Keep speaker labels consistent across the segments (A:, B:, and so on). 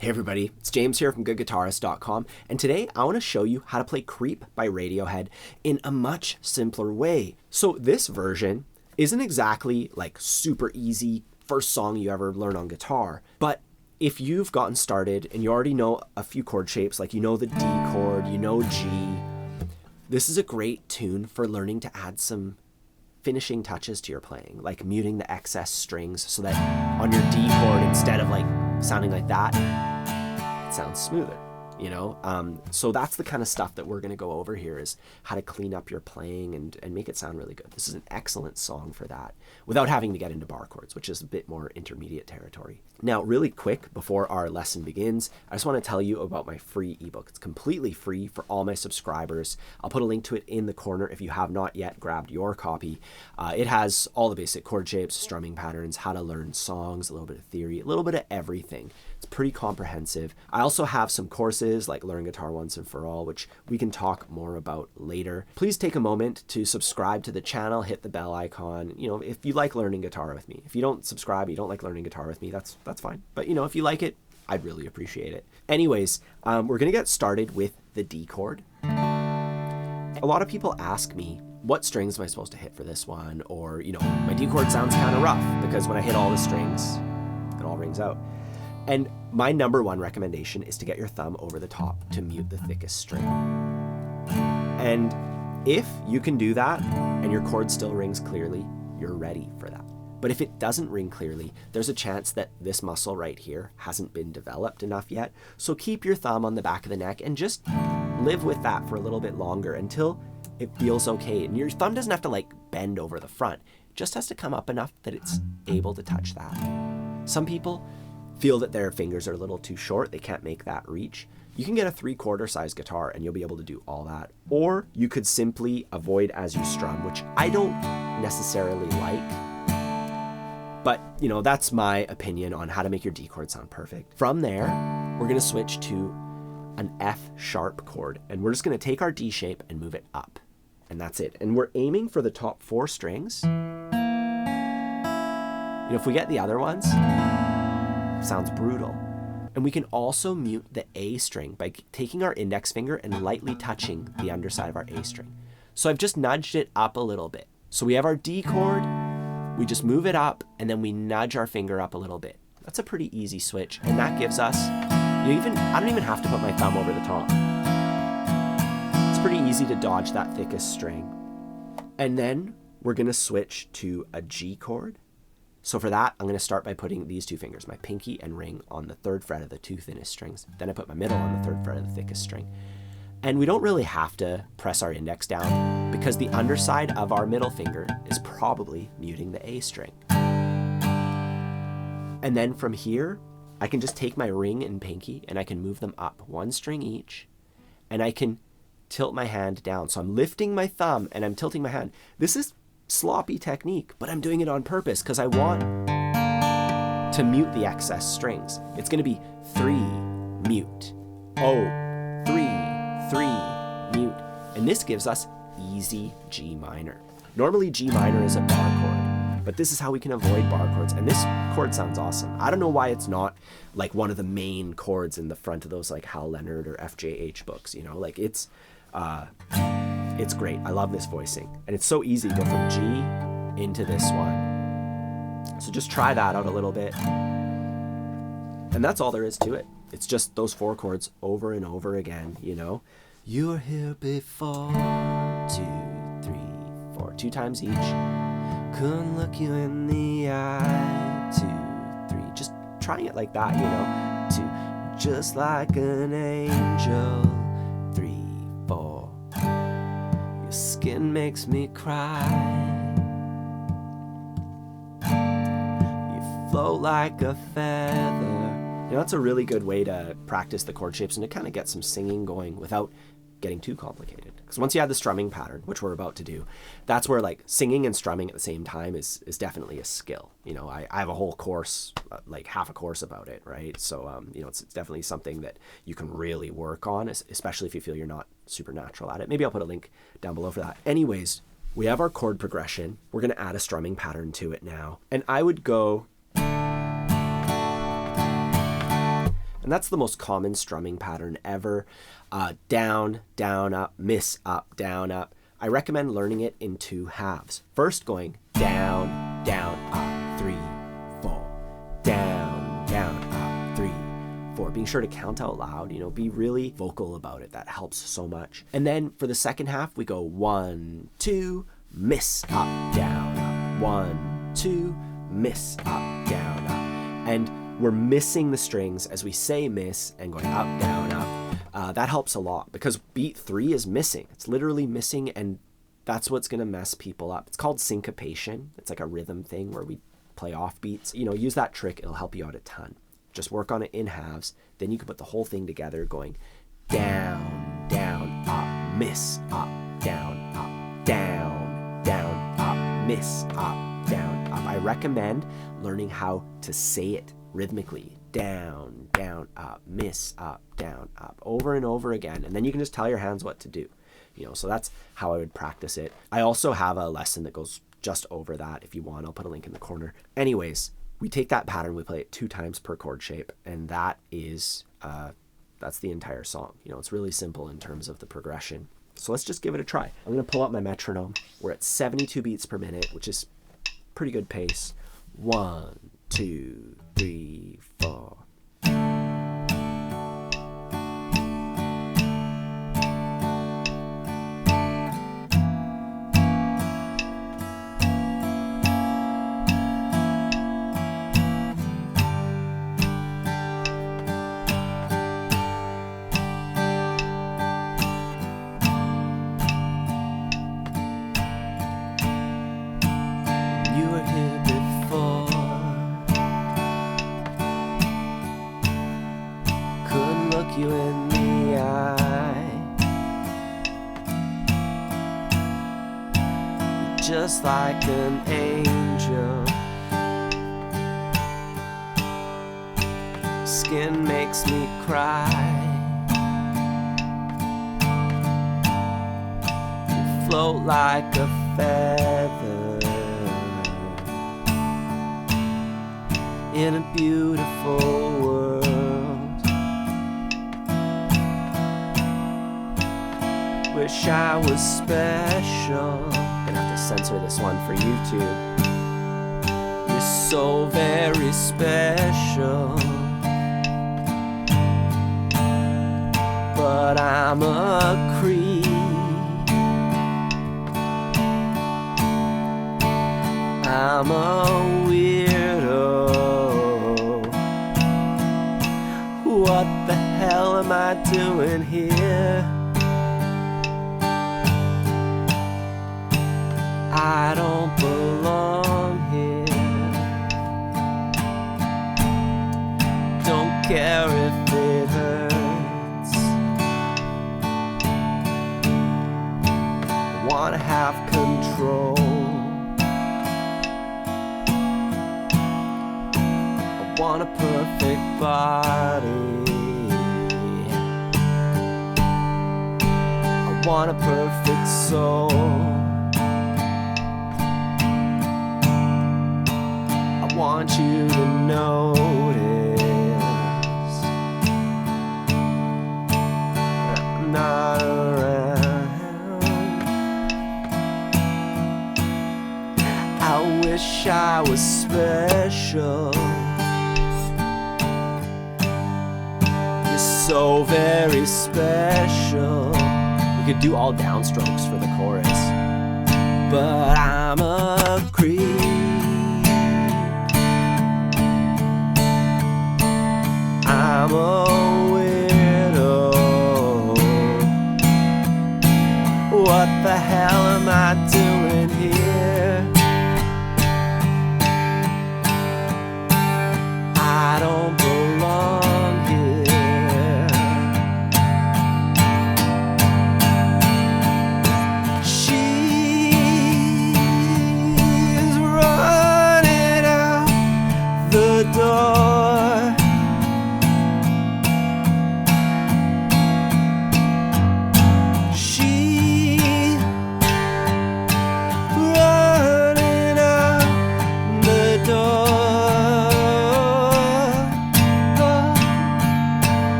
A: Hey everybody, it's James here from GoodGuitarist.com, and today I want to show you how to play Creep by Radiohead in a much simpler way. So this version isn't exactly like super easy first song you ever learn on guitar, but if you've gotten started and you already know a few chord shapes, like you know the D chord, you know G, this is a great tune for learning to add some finishing touches to your playing, like muting the excess strings so that on your D chord, instead of like sounding like that, it sounds smoother, you know? So that's the kind of stuff that we're gonna go over here, is how to clean up your playing and make it sound really good. This is an excellent song for that, without having to get into bar chords, which is a bit more intermediate territory. Now, really quick, before our lesson begins, I just wanna tell you about my free ebook. It's completely free for all my subscribers. I'll put a link to it in the corner if you have not yet grabbed your copy. It has all the basic chord shapes, strumming patterns, how to learn songs, a little bit of theory, a little bit of everything. It's pretty comprehensive. I also have some courses like Learn Guitar Once and For All, which we can talk more about later. Please take a moment to subscribe to the channel, hit the bell icon. You know, if you like learning guitar with me. If you don't subscribe, you don't like learning guitar with me, that's fine. But you know, if you like it, I'd really appreciate it. Anyways, we're gonna get started with the D chord. A lot of people ask me, what strings am I supposed to hit for this one? Or, you know, my D chord sounds kind of rough because when I hit all the strings, it all rings out. And my number one recommendation is to get your thumb over the top to mute the thickest string. And if you can do that and your chord still rings clearly, you're ready for that. But if it doesn't ring clearly, there's a chance that this muscle right here hasn't been developed enough yet. So keep your thumb on the back of the neck and just live with that for a little bit longer until it feels okay. And your thumb doesn't have to like bend over the front. It just has to come up enough that it's able to touch that. Some people feel that their fingers are a little too short. They can't make that reach. You can get a 3/4 size guitar and you'll be able to do all that. Or you could simply avoid as you strum, which I don't necessarily like. But, you know, that's my opinion on how to make your D chord sound perfect. From there, we're gonna switch to an F sharp chord, and we're just gonna take our D shape and move it up. And that's it. And we're aiming for the top 4 strings. You know, if we get the other ones, it sounds brutal. And we can also mute the A string by taking our index finger and lightly touching the underside of our A string. So I've just nudged it up a little bit. So we have our D chord, we just move it up, and then we nudge our finger up a little bit. That's a pretty easy switch, and that gives us, I don't even have to put my thumb over the top. It's pretty easy to dodge that thickest string. And then we're gonna switch to a G chord. So for that, I'm gonna start by putting these 2 fingers, my pinky and ring, on the 3rd fret of the 2 thinnest strings. Then I put my middle on the 3rd fret of the thickest string. And we don't really have to press our index down because the underside of our middle finger is probably muting the A string. And then from here, I can just take my ring and pinky and I can move them up 1 string each, and I can tilt my hand down. So I'm lifting my thumb and I'm tilting my hand. This is sloppy technique, but I'm doing it on purpose because I want to mute the excess strings. It's gonna be 3, mute, O, 3, 3, mute. And this gives us easy G minor. Normally G minor is a bar chord, but this is how we can avoid bar chords. And this chord sounds awesome. I don't know why it's not like one of the main chords in the front of those like Hal Leonard or FJH books, you know, like it's great. I love this voicing. And it's so easy to go from G into this one. So just try that out a little bit. And that's all there is to it. It's just those 4 chords over and over again, you know. You were here before, 2, 3, 4, 2 times each. Couldn't look you in the eye, 2, 3. Just trying it like that, you know. 2, just like an angel, 3, 4. Your skin makes me cry. You float like a feather. You know, that's a really good way to practice the chord shapes and to kind of get some singing going without getting too complicated. Because once you have the strumming pattern, which we're about to do, that's where like singing and strumming at the same time is definitely a skill. You know, I have a whole course, like half a course about it, right? So, you know, it's definitely something that you can really work on, especially if you feel you're not super natural at it. Maybe I'll put a link down below for that. Anyways, we have our chord progression. We're going to add a strumming pattern to it now. And I would go... And And that's the most common strumming pattern ever. Down, down, up, miss, up, down, up. I recommend learning it in 2 halves. First going down, down, up, 3, 4. Down, down, up, 3, 4. Being sure to count out loud, be really vocal about it. That helps so much. And then for the second half, we go 1, 2, miss, up, down, up. 1, 2, miss, up, down, up. And we're missing the strings as we say miss and going up, down, up. That helps a lot because beat 3 is missing. It's literally missing, and that's what's going to mess people up. It's called syncopation. It's like a rhythm thing where we play off beats. Use that trick. It'll help you out a ton. Just work on it in halves. Then you can put the whole thing together going down, down, up, miss, up, down, up, down, down, up, miss, up, down, up. I recommend learning how to say it rhythmically. Down, down, up, miss, up, down, up, over and over again. And then you can just tell your hands what to do. So that's how I would practice it. I also have a lesson that goes just over that. If you want, I'll put a link in the corner. Anyways, we take that pattern, we play it 2 times per chord shape, and that is, that's the entire song. It's really simple in terms of the progression. So let's just give it a try. I'm going to pull up my metronome. We're at 72 beats per minute, which is pretty good pace. 1, 2, 3, 4. You in the eye, just like an angel. Skin makes me cry. You float like a feather in a beautiful world. Wish I was special. Gonna have to censor this one for YouTube. You're so very special, but I'm a creep. I'm a weirdo. What the hell am I doing here? I don't belong here. Don't care if it hurts. I wanna have control. I want a perfect body. I want a perfect soul. I want you to notice I'm not around. I wish I was special. You're so very special. We could do all downstrokes for the chorus, but I'm a creep. I'm a widow. What the hell am I doing here? I don't belong here. She's running out the door.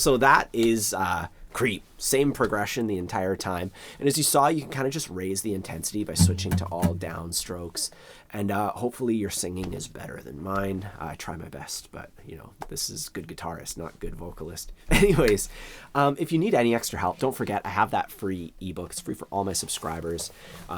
A: So that is Creep. Same progression the entire time. And as you saw, you can kind of just raise the intensity by switching to all down strokes. And hopefully your singing is better than mine. I try my best, but you know, this is Good Guitarist, not Good Vocalist. Anyways, if you need any extra help, don't forget I have that free ebook. It's free for all my subscribers.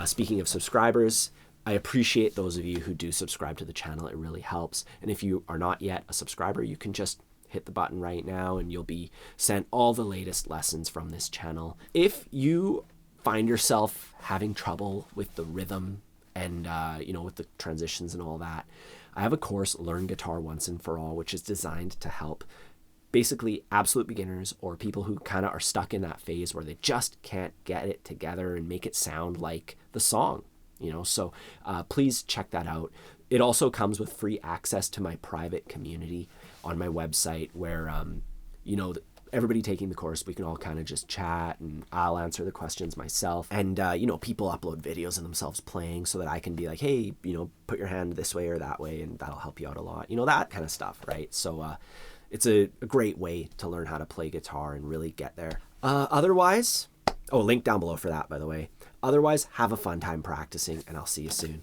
A: Speaking of subscribers, I appreciate those of you who do subscribe to the channel. It really helps. And if you are not yet a subscriber, you can just hit the button right now and you'll be sent all the latest lessons from this channel. If you find yourself having trouble with the rhythm and you know, with the transitions and all that, I have a course, Learn Guitar Once and For All, which is designed to help basically absolute beginners or people who kind of are stuck in that phase where they just can't get it together and make it sound like the song, you know. So please check that out. It also comes with free access to my private community on my website where, you know, everybody taking the course, we can all kind of just chat and I'll answer the questions myself. And, you know, people upload videos of themselves playing so that I can be like, hey, you know, put your hand this way or that way and that'll help you out a lot. You know, that kind of stuff, right? So it's a great way to learn how to play guitar and really get there. Otherwise, link down below for that, by the way. Otherwise, have a fun time practicing and I'll see you soon.